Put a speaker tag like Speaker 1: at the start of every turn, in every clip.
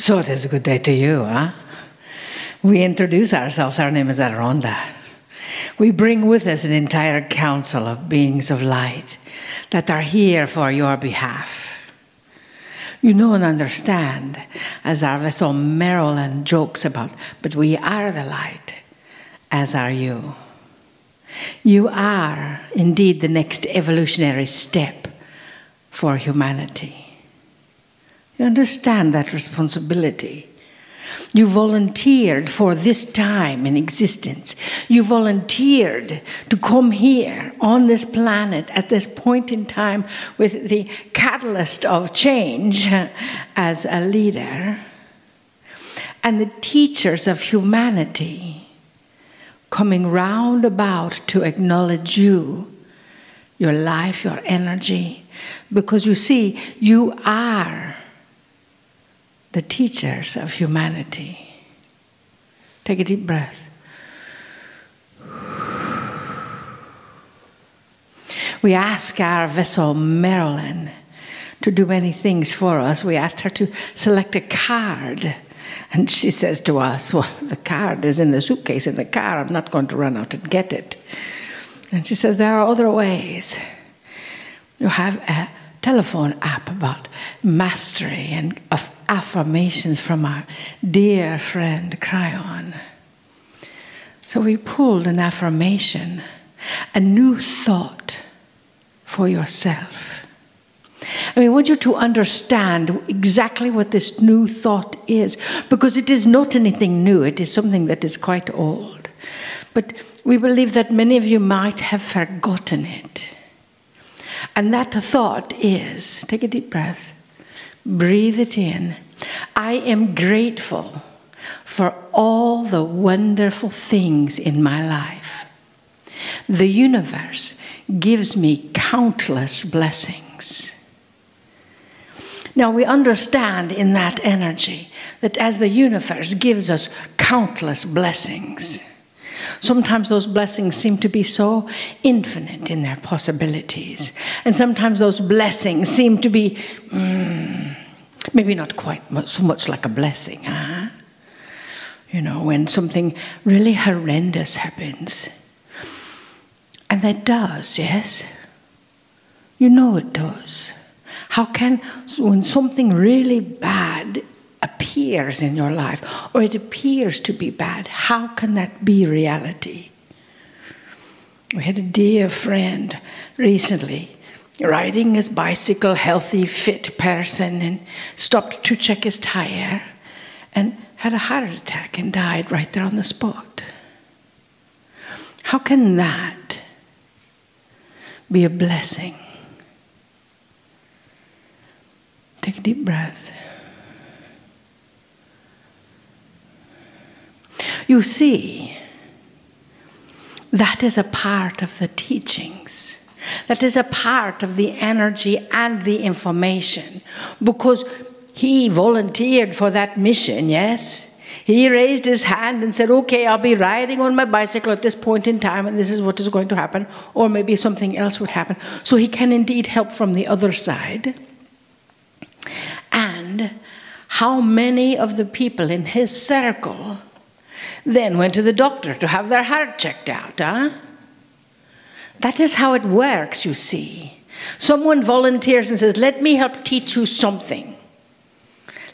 Speaker 1: So it is a good day to you, huh? We introduce ourselves. Our name is Rhonda. We bring with us an entire council of beings of light that are here for your behalf. You know and understand, as our vessel Marilyn jokes about, but we are the light, as are you. You are indeed the next evolutionary step for humanity. You understand that responsibility. You volunteered for this time in existence. You volunteered to come here on this planet at this point in time with the catalyst of change as a leader. And the teachers of humanity coming round about to acknowledge you, your life, your energy. Because you see, you are the teachers of humanity. Take a deep breath. We ask our vessel Marilyn to do many things for us. We asked her to select a card. And she says to us, well, the card is in the suitcase in the car. I'm not going to run out and get it. And she says, there are other ways. You have a telephone app about mastery and of affirmations from our dear friend Kryon. So we pulled an affirmation, a new thought for yourself. And we want you to understand exactly what this new thought is, because it is not anything new. It is something that is quite old. But we believe that many of you might have forgotten it. And that thought is, take a deep breath, breathe it in. I am grateful for all the wonderful things in my life. The universe gives me countless blessings. Now we understand in that energy that as the universe gives us countless blessings, sometimes those blessings seem to be so infinite in their possibilities. And sometimes those blessings seem to be maybe not quite so much like a blessing. You know, when something really horrendous happens. And that does, yes? You know it does. How can, when something really bad appears in your life, or it appears to be bad, how can that be reality? We had a dear friend recently riding his bicycle, healthy, fit person, and stopped to check his tire and had a heart attack and died right there on the spot. How can that be a blessing? Take a deep breath. You see, that is a part of the teachings. That is a part of the energy and the information. Because he volunteered for that mission, yes? He raised his hand and said, okay, I'll be riding on my bicycle at this point in time, and this is what is going to happen. Or maybe something else would happen. So he can indeed help from the other side. And how many of the people in his circle then went to the doctor to have their heart checked out, huh? That is how it works, you see. Someone volunteers and says, let me help teach you something.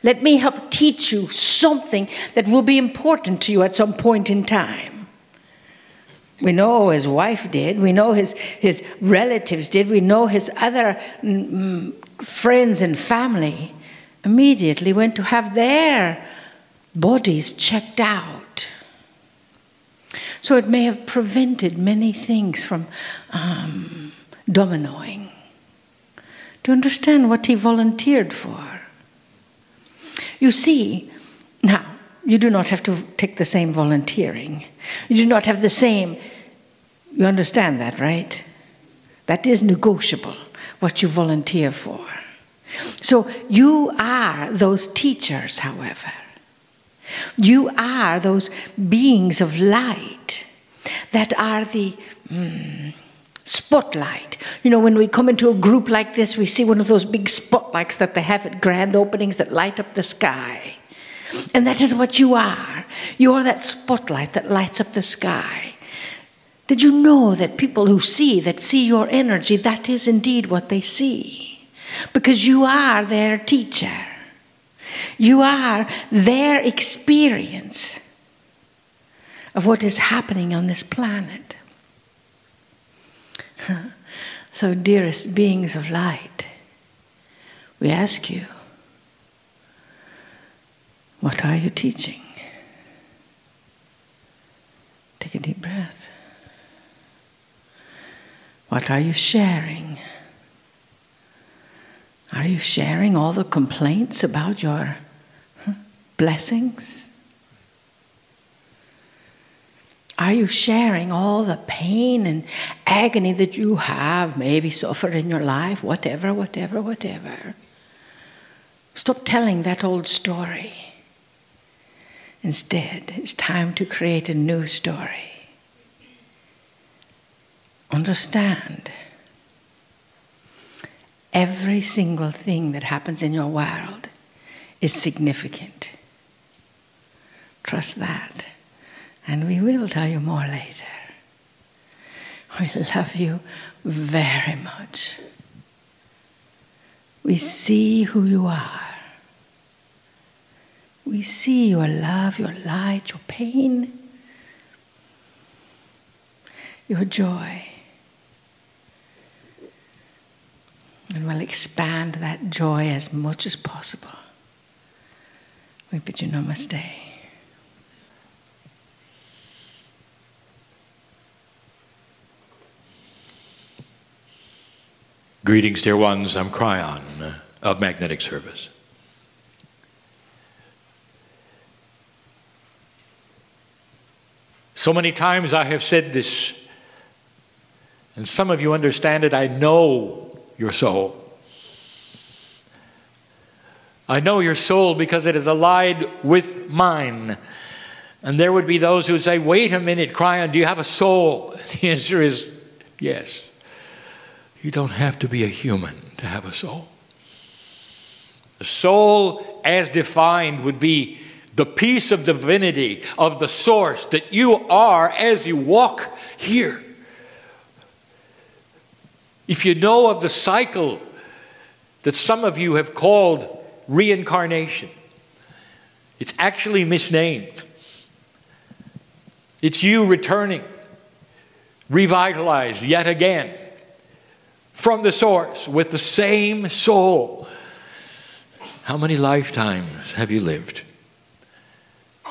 Speaker 1: Let me help teach you something that will be important to you at some point in time. We know his wife did. We know his relatives did. We know his other friends and family immediately went to have their bodies checked out. So it may have prevented many things from dominoing. Do you understand what he volunteered for? You see, now, you do not have to take the same volunteering. You do not have the same, you understand that, right? That is negotiable, what you volunteer for. So you are those teachers, however. You are those beings of light that are the spotlight. You know, when we come into a group like this, we see one of those big spotlights that they have at grand openings that light up the sky. And that is what you are. You are that spotlight that lights up the sky. Did you know that people who see your energy, that is indeed what they see? Because you are their teacher. You are their experience of what is happening on this planet. So, dearest beings of light, we ask you, what are you teaching? Take a deep breath. What are you sharing? Are you sharing all the complaints about your blessings? Are you sharing all the pain and agony that you have maybe suffered in your life? Whatever. Stop telling that old story. Instead, it's time to create a new story. Understand, every single thing that happens in your world is significant. Trust that. And we will tell you more later. We love you very much. We see who you are. We see your love, your light, your pain, your joy. And we'll expand that joy as much as possible. We bid you namaste.
Speaker 2: Greetings, dear ones. I'm Kryon of Magnetic Service. So many times I have said this, and some of you understand it. I know your soul. I know your soul because it is allied with mine. And there would be those who would say, wait a minute, Kryon, do you have a soul? The answer is yes. You don't have to be a human to have a soul. The soul, as defined, would be the piece of divinity, of the source that you are as you walk here. If you know of the cycle that some of you have called reincarnation, it's actually misnamed. It's you returning, revitalized yet again from the source with the same soul. How many lifetimes have you lived?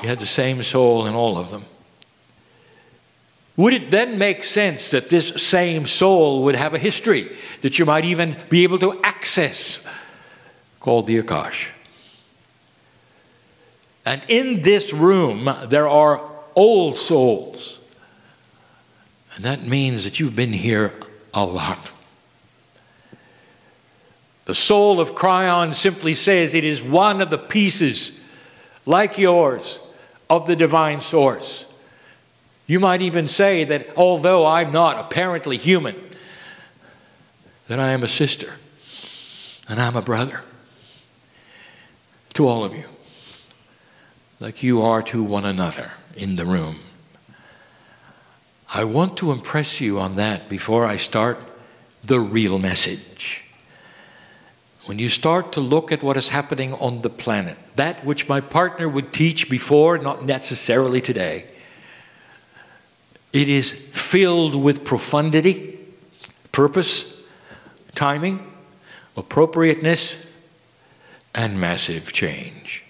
Speaker 2: You had the same soul in all of them. Would it then make sense that this same soul would have a history that you might even be able to access, called the Akash? And in this room, there are old souls. And that means that you've been here a lot. The soul of Kryon simply says it is one of the pieces, like yours, of the divine source. You might even say that although I'm not apparently human, that I am a sister and I'm a brother to all of you, like you are to one another in the room. I want to impress you on that before I start the real message. When you start to look at what is happening on the planet, that which my partner would teach before, not necessarily today, it is filled with profundity, purpose, timing, appropriateness, and massive change.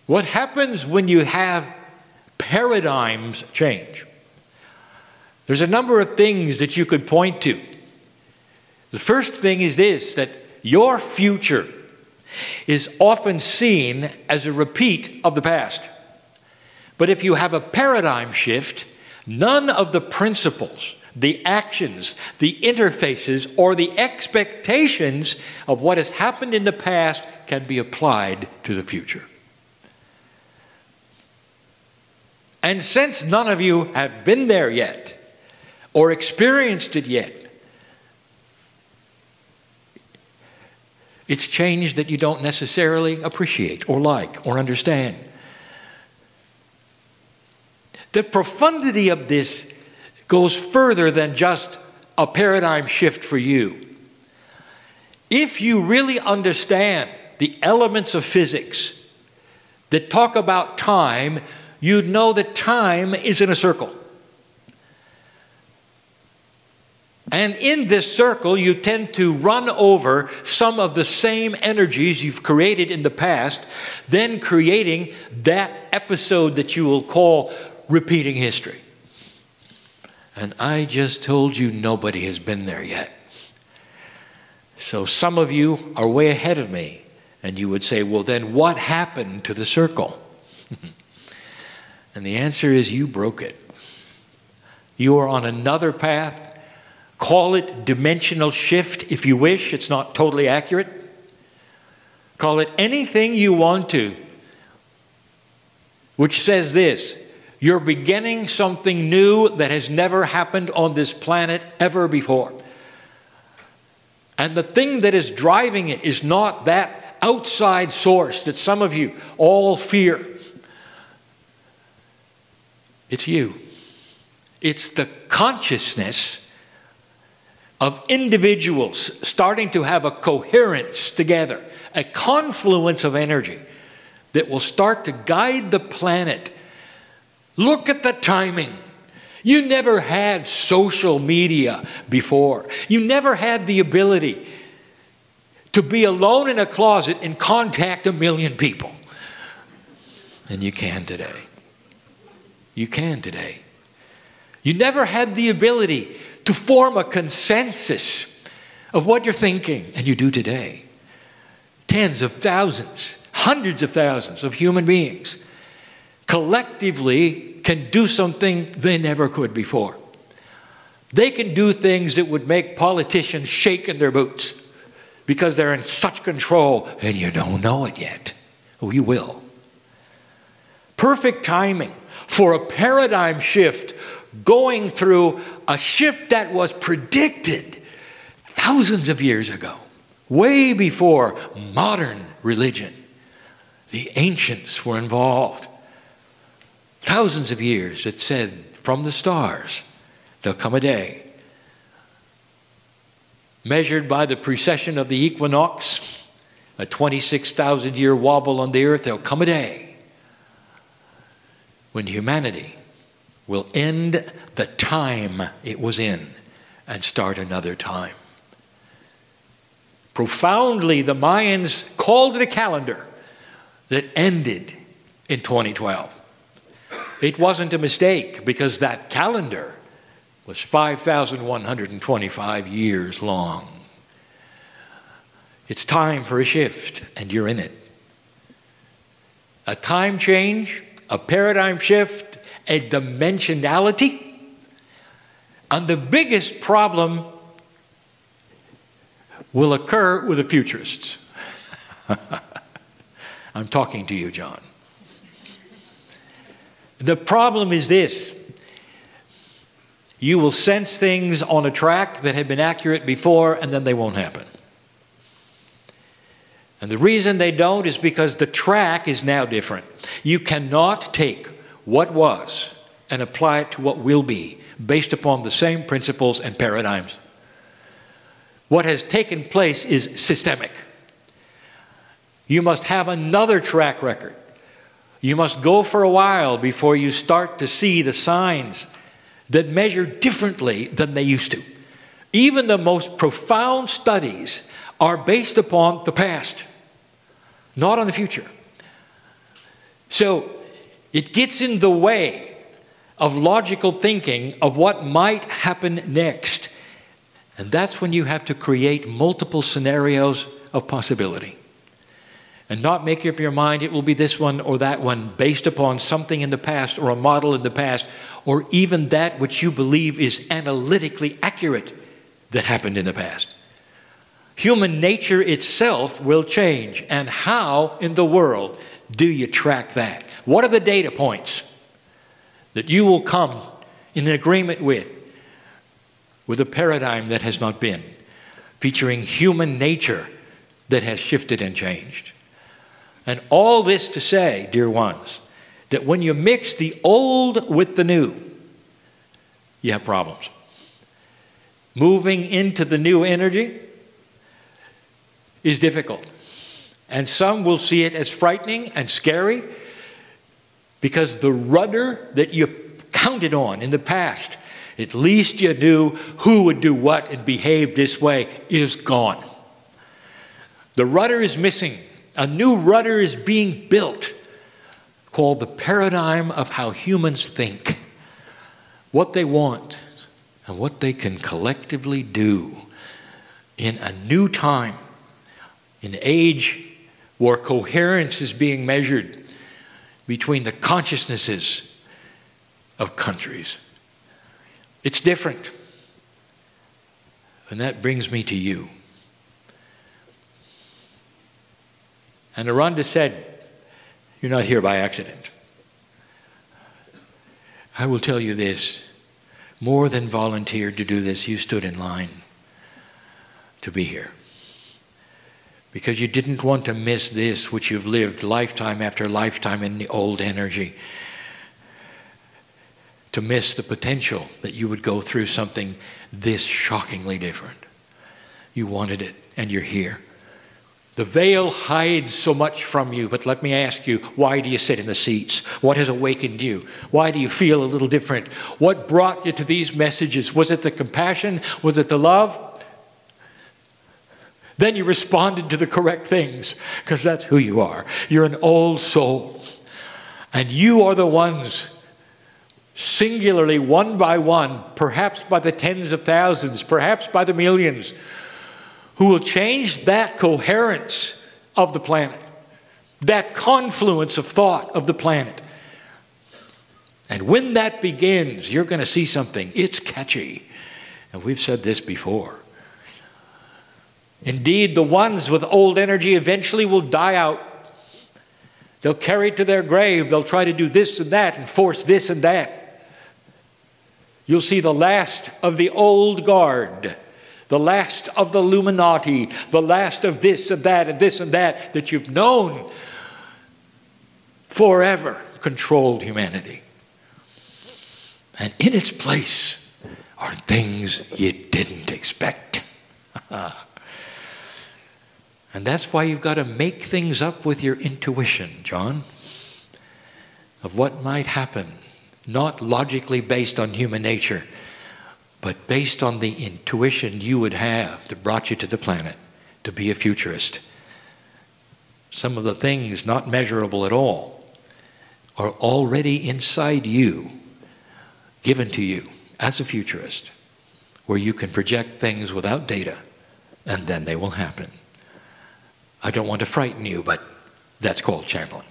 Speaker 2: What happens when you have paradigms change? There's a number of things that you could point to. The first thing is this, that your future is often seen as a repeat of the past. But if you have a paradigm shift, none of the principles, the actions, the interfaces, or the expectations of what has happened in the past can be applied to the future. And since none of you have been there yet, or experienced it yet, It's change that you don't necessarily appreciate or like or understand. The profundity of this goes further than just a paradigm shift for you. If you really understand the elements of physics that talk about time, you'd know that time is in a circle. And in this circle, you tend to run over some of the same energies you've created in the past, then creating that episode that you will call repeating history. And I just told you nobody has been there yet. So some of you are way ahead of me, and you would say, well, then what happened to the circle? And the answer is you broke it. You are on another path. Call it dimensional shift if you wish. It's not totally accurate. Call it anything you want to, which says this: you're beginning something new that has never happened on this planet ever before. And the thing that is driving it is not that outside source that some of you all fear. It's you. It's the consciousness of individuals starting to have a coherence together, a confluence of energy that will start to guide the planet. Look at the timing. You never had social media before. You never had the ability to be alone in a closet and contact 1 million people. And you can today. You can today. You never had the ability to form a consensus of what you're thinking, and you do today. Tens of thousands, hundreds of thousands of human beings collectively can do something they never could before. They can do things that would make politicians shake in their boots because they're in such control, and you don't know it yet. Oh, you will. Perfect timing for a paradigm shift, going through a shift that was predicted thousands of years ago, way before modern religion. The ancients were involved. Thousands of years, it said, from the stars, there'll come a day, measured by the precession of the equinox, a 26,000-year wobble on the earth, there'll come a day when humanity will end the time it was in and start another time. Profoundly, the Mayans called it a calendar that ended in 2012. It wasn't a mistake, because that calendar was 5,125 years long. It's time for a shift, and you're in it. A time change, a paradigm shift, a dimensionality. And the biggest problem will occur with the futurists. I'm talking to you, John. The problem is this: you will sense things on a track that have been accurate before, and then they won't happen. And the reason they don't is because the track is now different. You cannot take what was and apply it to what will be based upon the same principles and paradigms. What has taken place is systemic. You must have another track record. You must go for a while before you start to see the signs that measure differently than they used to. Even the most profound studies are based upon the past, not on the future. So it gets in the way of logical thinking of what might happen next. And that's when you have to create multiple scenarios of possibility. And not make up your mind it will be this one or that one based upon something in the past or a model in the past, or even that which you believe is analytically accurate that happened in the past. Human nature itself will change. And how in the world do you track that? What are the data points that you will come in agreement with a paradigm that has not been, featuring human nature that has shifted and changed. And all this to say, dear ones, that when you mix the old with the new, you have problems. Moving into the new energy is difficult. And some will see it as frightening and scary because the rudder that you counted on in the past, at least you knew who would do what and behave this way, is gone. The rudder is missing. A new rudder is being built called the paradigm of how humans think, what they want, and what they can collectively do in a new time, in an age where coherence is being measured between the consciousnesses of countries. It's different. And that brings me to you. And Aranda said, you're not here by accident. I will tell you this, more than volunteered to do this, you stood in line to be here. Because you didn't want to miss this, which you've lived lifetime after lifetime in the old energy. To miss the potential that you would go through something this shockingly different. You wanted it, and you're here. The veil hides so much from you, but let me ask you, why do you sit in the seats? What has awakened you? Why do you feel a little different? What brought you to these messages? Was it the compassion? Was it the love? Then you responded to the correct things, because that's who you are. You're an old soul. And you are the ones, singularly, one by one, perhaps by the tens of thousands, perhaps by the millions, who will change that coherence of the planet, that confluence of thought of the planet. And when that begins, you're going to see something. It's catchy. And we've said this before. Indeed, the ones with old energy eventually will die out. They'll carry it to their grave. They'll try to do this and that and force this and that. You'll see the last of the old guard, the last of the Illuminati, the last of this and that that you've known forever controlled humanity. And in its place are things you didn't expect. And that's why you've got to make things up with your intuition, John, of what might happen, not logically based on human nature, but based on the intuition you would have that brought you to the planet to be a futurist. Some of the things not measurable at all are already inside you, given to you as a futurist, where you can project things without data, and then they will happen. I don't want to frighten you, but that's called channeling.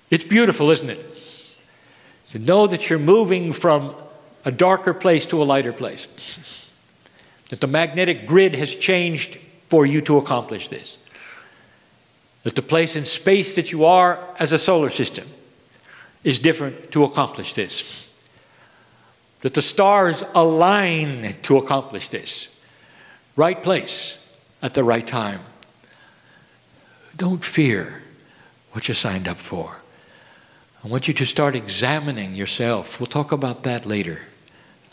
Speaker 2: It's beautiful, isn't it? To know that you're moving from a darker place to a lighter place. That the magnetic grid has changed for you to accomplish this. That the place in space that you are as a solar system is different to accomplish this. That the stars align to accomplish this. Right place at the right time. Don't fear what you signed up for. I want you to start examining yourself. We'll talk about that later.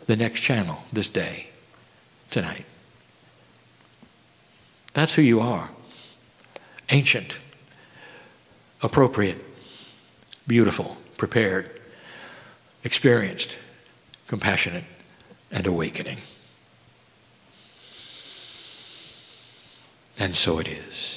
Speaker 2: The next channel, this day, tonight. That's who you are. Ancient, appropriate, beautiful, prepared, experienced, compassionate, and awakening. And so it is.